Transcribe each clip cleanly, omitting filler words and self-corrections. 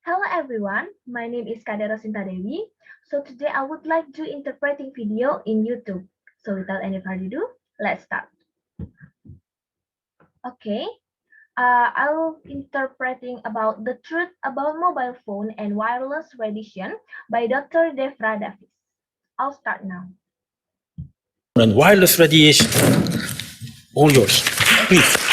Hello everyone, my name is Kadek Rossinta Dewi. So today I would like to interpreting video in YouTube. So without any further ado, let's start. Okay, I'll interpreting about the truth about mobile phone and wireless radiation by Dr. Devra Davis. I'll start now. And wireless radiation, all yours, please.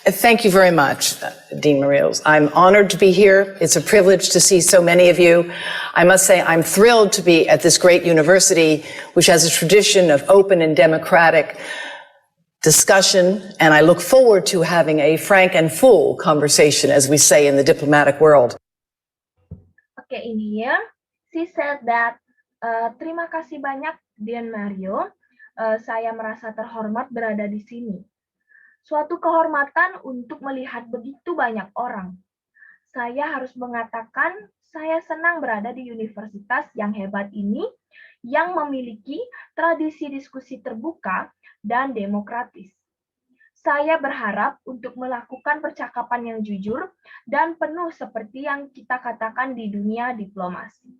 Thank you very much, Dean Mariels. I'm honored to be here. It's a privilege to see so many of you. I must say I'm thrilled to be at this great university, which has a tradition of open and democratic discussion, and I look forward to having a frank and full conversation, as we say in the diplomatic world. Okay, in here, she said that, terima kasih banyak, Dean Mario. Saya merasa terhormat berada di sini. Suatu kehormatan untuk melihat begitu banyak orang. Saya harus mengatakan, saya senang berada di universitas yang hebat ini, yang memiliki tradisi diskusi terbuka dan demokratis. Saya berharap untuk melakukan percakapan yang jujur dan penuh seperti yang kita katakan di dunia diplomasi.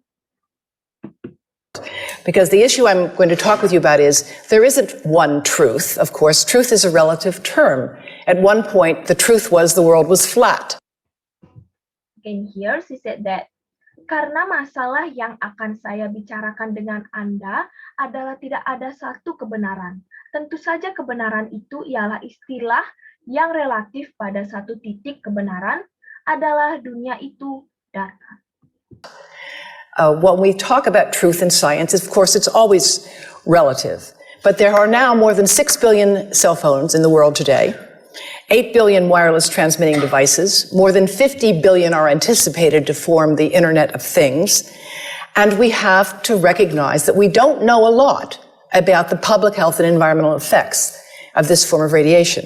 Because the issue I'm going to talk with you about is, there isn't one truth. Of course, truth is a relative term. At one point, the truth was the world was flat. And here she said that, karena masalah yang akan saya bicarakan dengan Anda adalah tidak ada satu kebenaran. Tentu saja kebenaran itu ialah istilah yang relatif pada satu titik kebenaran adalah dunia itu datar. When we talk about truth in science, of course, it's always relative. But there are now more than 6 billion cell phones in the world today, 8 billion wireless transmitting devices, more than 50 billion are anticipated to form the Internet of Things, and we have to recognize that we don't know a lot about the public health and environmental effects of this form of radiation.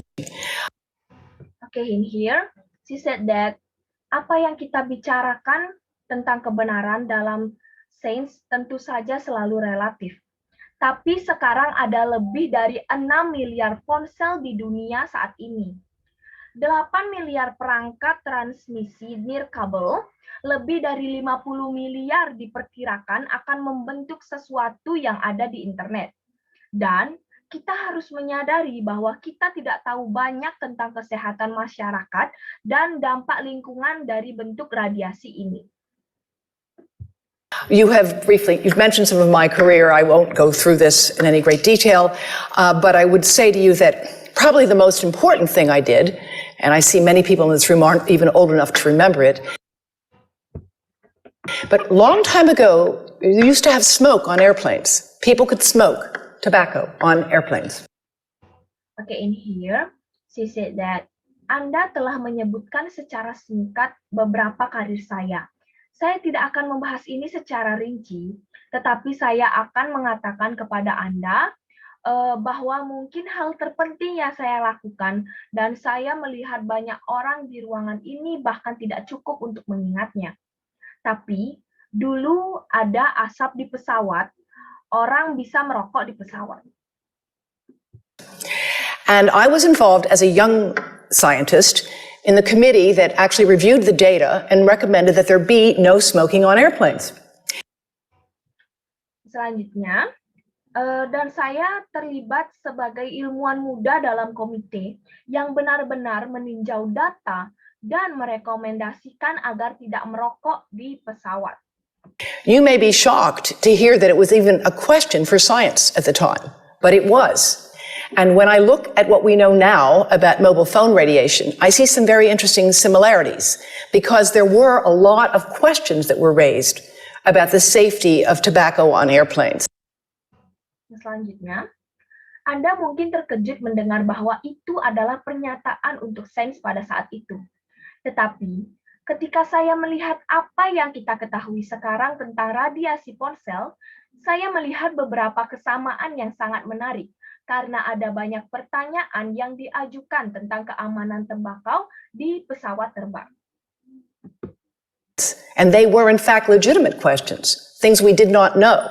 Okay, in here, she said that apa yang kita bicarakan tentang kebenaran dalam sains tentu saja selalu relatif. Tapi sekarang ada lebih dari 6 miliar ponsel di dunia saat ini. 8 miliar perangkat transmisi nirkabel, lebih dari 50 miliar diperkirakan akan membentuk sesuatu yang ada di internet. Dan kita harus menyadari bahwa kita tidak tahu banyak tentang kesehatan masyarakat dan dampak lingkungan dari bentuk radiasi ini. You've mentioned some of my career. I won't go through this in any great detail, but I would say to you that probably the most important thing I did, and I see many people in this room aren't even old enough to remember it, but a long time ago, you used to have smoke on airplanes. People could smoke tobacco on airplanes. Okay, in here, she said that Anda telah menyebutkan secara singkat beberapa karir saya. Saya tidak akan membahas ini secara rinci, tetapi saya akan mengatakan kepada Anda bahwa mungkin hal terpenting yang saya lakukan, dan saya melihat banyak orang di ruangan ini bahkan tidak cukup untuk mengingatnya. Tapi, dulu ada asap di pesawat, orang bisa merokok di pesawat. And I was involved as a young scientist in the committee that actually reviewed the data and recommended that there be no smoking on airplanes. Selanjutnya, dan saya terlibat sebagai ilmuwan muda dalam komite yang benar-benar meninjau data dan merekomendasikan agar tidak merokok di pesawat. You may be shocked to hear that it was even a question for science at the time, but it was. And when I look at what we know now about mobile phone radiation, I see some very interesting similarities, because there were a lot of questions that were raised about the safety of tobacco on airplanes. Selanjutnya, Anda mungkin terkejut mendengar bahwa itu adalah pernyataan untuk sains pada saat itu. Tetapi, ketika saya melihat apa yang kita ketahui sekarang tentang radiasi ponsel, saya melihat beberapa kesamaan yang sangat menarik, karena ada banyak pertanyaan yang diajukan tentang keamanan tembakau di pesawat terbang. And they were in fact legitimate questions, things we did not know.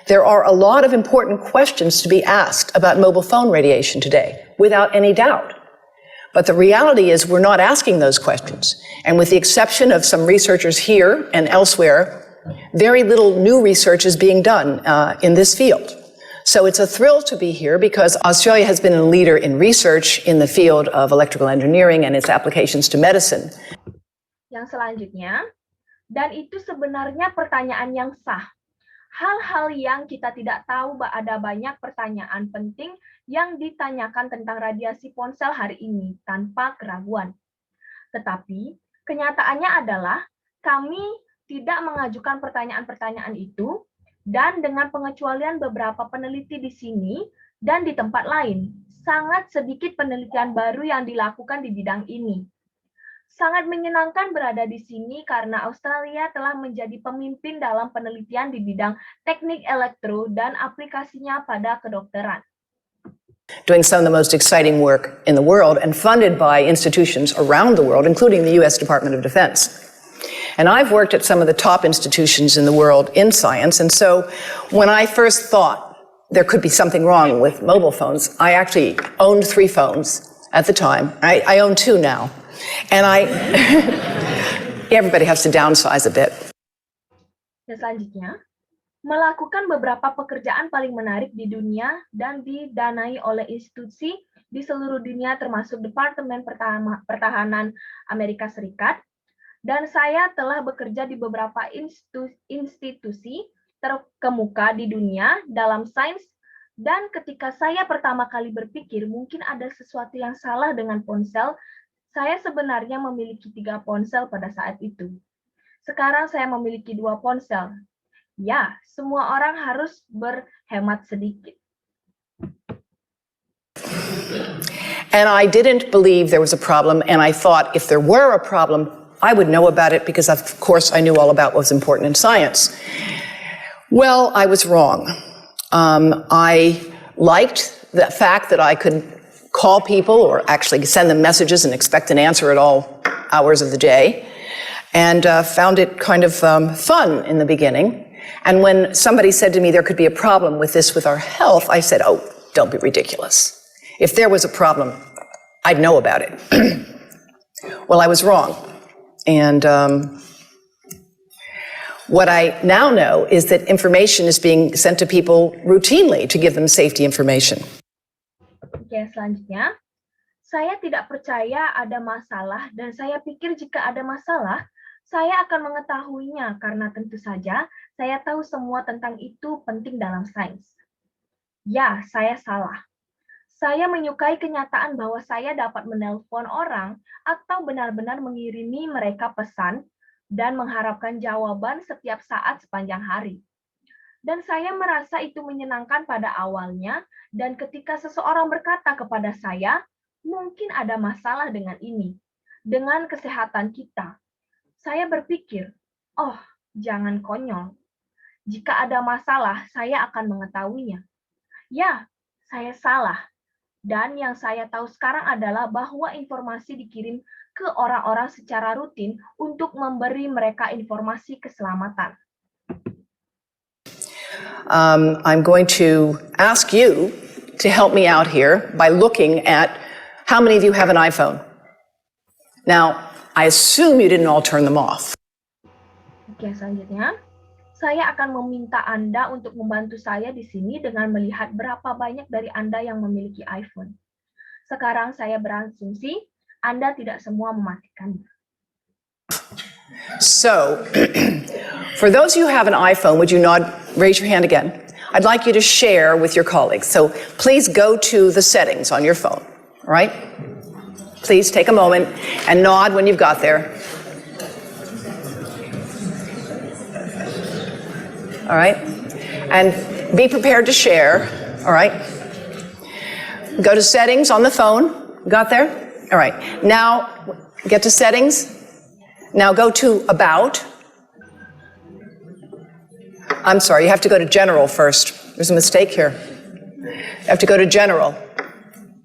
There are a lot of important questions to be asked about mobile phone radiation today, without any doubt. But the reality is we're not asking those questions. And with the exception of some researchers here and elsewhere, very little new research is being done in this field. So it's a thrill to be here because Australia has been a leader in research in the field of electrical engineering and its applications to medicine. Yang selanjutnya, dan itu sebenarnya pertanyaan yang sah. Hal-hal yang kita tidak tahu, ada banyak pertanyaan penting yang ditanyakan tentang radiasi ponsel hari ini tanpa keraguan. Tetapi kenyataannya adalah kami tidak mengajukan pertanyaan-pertanyaan itu, dan dengan pengecualian beberapa peneliti di sini dan di tempat lain, sangat sedikit penelitian baru yang dilakukan di bidang ini. Sangat menyenangkan berada di sini karena Australia telah menjadi pemimpin dalam penelitian di bidang teknik elektro dan aplikasinya pada kedokteran. Doing some of the most exciting work in the world and funded by institutions around the world, including the US Department of Defense. And I've worked at some of the top institutions in the world in science, and so when I first thought there could be something wrong with mobile phones, I actually owned 3 phones at the time. I own 2 now. And everybody has to downsize a bit. Dan selanjutnya, melakukan beberapa pekerjaan paling menarik di dunia dan didanai oleh institusi di seluruh dunia termasuk Departemen Pertahanan Amerika Serikat. Dan saya telah bekerja di beberapa institusi terkemuka di dunia dalam sains, dan ketika saya pertama kali berpikir mungkin ada sesuatu yang salah dengan ponsel, saya sebenarnya memiliki 3 ponsel pada saat itu. Sekarang saya memiliki 2 ponsel. Ya, semua orang harus berhemat sedikit. And I didn't believe there was a problem, and I thought if there were a problem, I would know about it because, of course, I knew all about what was important in science. Well, I was wrong. I liked the fact that I could call people or actually send them messages and expect an answer at all hours of the day, and found it kind of fun in the beginning. And when somebody said to me there could be a problem with this with our health, I said, oh, don't be ridiculous. If there was a problem, I'd know about it. Well, I was wrong. And what I now know is that information is being sent to people routinely to give them safety information. Oke, selanjutnya, saya tidak percaya ada masalah dan saya pikir jika ada masalah, saya akan mengetahuinya karena tentu saja saya tahu semua tentang itu penting dalam sains. Ya, saya salah. Saya menyukai kenyataan bahwa saya dapat menelpon orang atau benar-benar mengirimi mereka pesan dan mengharapkan jawaban setiap saat sepanjang hari. Dan saya merasa itu menyenangkan pada awalnya, dan ketika seseorang berkata kepada saya, mungkin ada masalah dengan ini, dengan kesehatan kita. Saya berpikir, oh, jangan konyol. Jika ada masalah, saya akan mengetahuinya. Ya, saya salah. Dan yang saya tahu sekarang adalah bahwa informasi dikirim ke orang-orang secara rutin untuk memberi mereka informasi keselamatan. I'm going to ask you to help me out here by looking at how many of you have an iPhone. Now, I assume you didn't all turn them off. Oke, selanjutnya. Saya akan meminta Anda untuk membantu saya di sini dengan melihat berapa banyak dari Anda yang memiliki iPhone. Sekarang saya berasumsi Anda tidak semua mematikannya. So, for those of you who have an iPhone, would you raise your hand again? I'd like you to share with your colleagues. So please go to the settings on your phone, all right? Please take a moment and nod when you've got there. All right? And be prepared to share, all right? Go to settings on the phone. Got there? All right. Now, get to settings. Now go to about. I'm sorry, you have to go to general first. There's a mistake here. You have to go to general.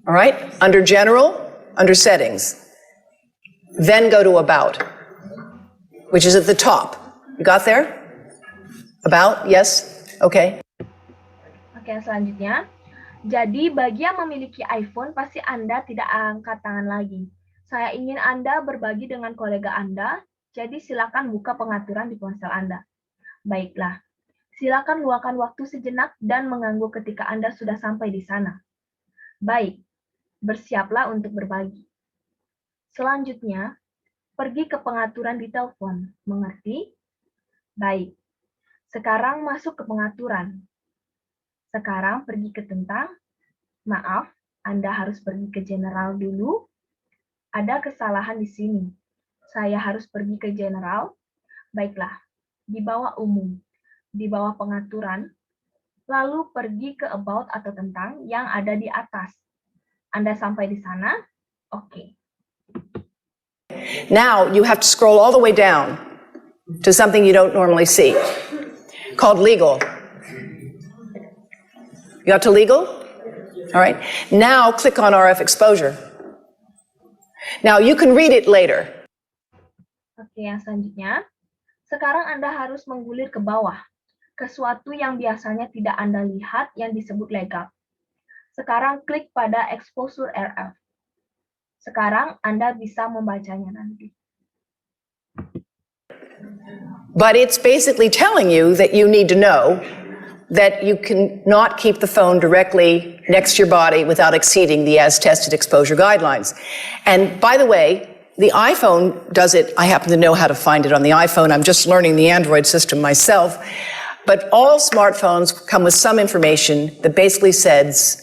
All right? Under general, under settings. Then go to about, which is at the top. You got there? About? Yes? Okay. Oke, selanjutnya. Jadi, bagi yang memiliki iPhone, pasti Anda tidak angkat tangan lagi. Saya ingin Anda berbagi dengan kolega Anda, jadi silakan buka pengaturan di ponsel Anda. Baiklah, silakan luangkan waktu sejenak dan mengangguk ketika Anda sudah sampai di sana. Baik, bersiaplah untuk berbagi. Selanjutnya, pergi ke pengaturan di telepon. Mengerti? Baik, sekarang masuk ke pengaturan. Sekarang pergi ke tentang. Maaf, Anda harus pergi ke general dulu. Ada kesalahan di sini. Saya harus pergi ke general. Baiklah, di bawah umum, di bawah pengaturan, lalu pergi ke about atau tentang yang ada di atas. Anda sampai di sana? Oke. Now you have to scroll all the way down to something you don't normally see, called legal. You got to legal? All right. Now click on RF exposure. Now you can read it later. Oke, yang selanjutnya. Sekarang Anda harus menggulir ke bawah, ke suatu yang biasanya tidak Anda lihat yang disebut legal. Sekarang klik pada exposure RF. Sekarang Anda bisa membacanya nanti. But it's basically telling you that you need to know that you cannot keep the phone directly next to your body without exceeding the as-tested exposure guidelines. And by the way, the iPhone does it. I happen to know how to find it on the iPhone. I'm just learning the Android system myself. But all smartphones come with some information that basically says,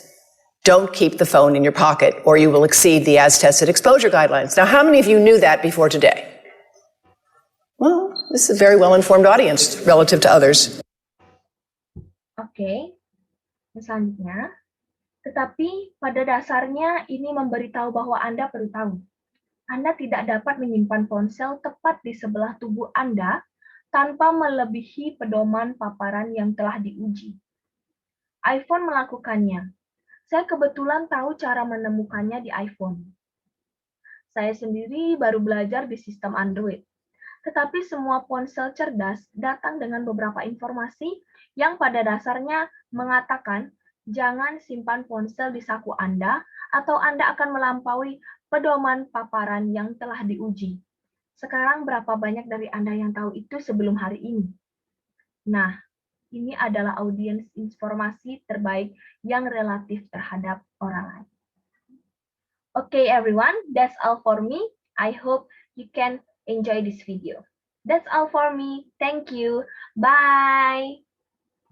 don't keep the phone in your pocket or you will exceed the as-tested exposure guidelines. Now, how many of you knew that before today? Well, this is a very well-informed audience relative to others. Oke, selanjutnya. Tetapi pada dasarnya ini memberitahu bahwa Anda perlu tahu. Anda tidak dapat menyimpan ponsel tepat di sebelah tubuh Anda tanpa melebihi pedoman paparan yang telah diuji. iPhone melakukannya. Saya kebetulan tahu cara menemukannya di iPhone. Saya sendiri baru belajar di sistem Android. Tetapi semua ponsel cerdas datang dengan beberapa informasi yang pada dasarnya mengatakan jangan simpan ponsel di saku Anda atau Anda akan melampaui pedoman paparan yang telah diuji. Sekarang berapa banyak dari Anda yang tahu itu sebelum hari ini? Nah, ini adalah audiens informasi terbaik yang relatif terhadap orang lain. Okay, everyone, that's all for me. I hope you can enjoy this video. That's all for me. Thank you. Bye.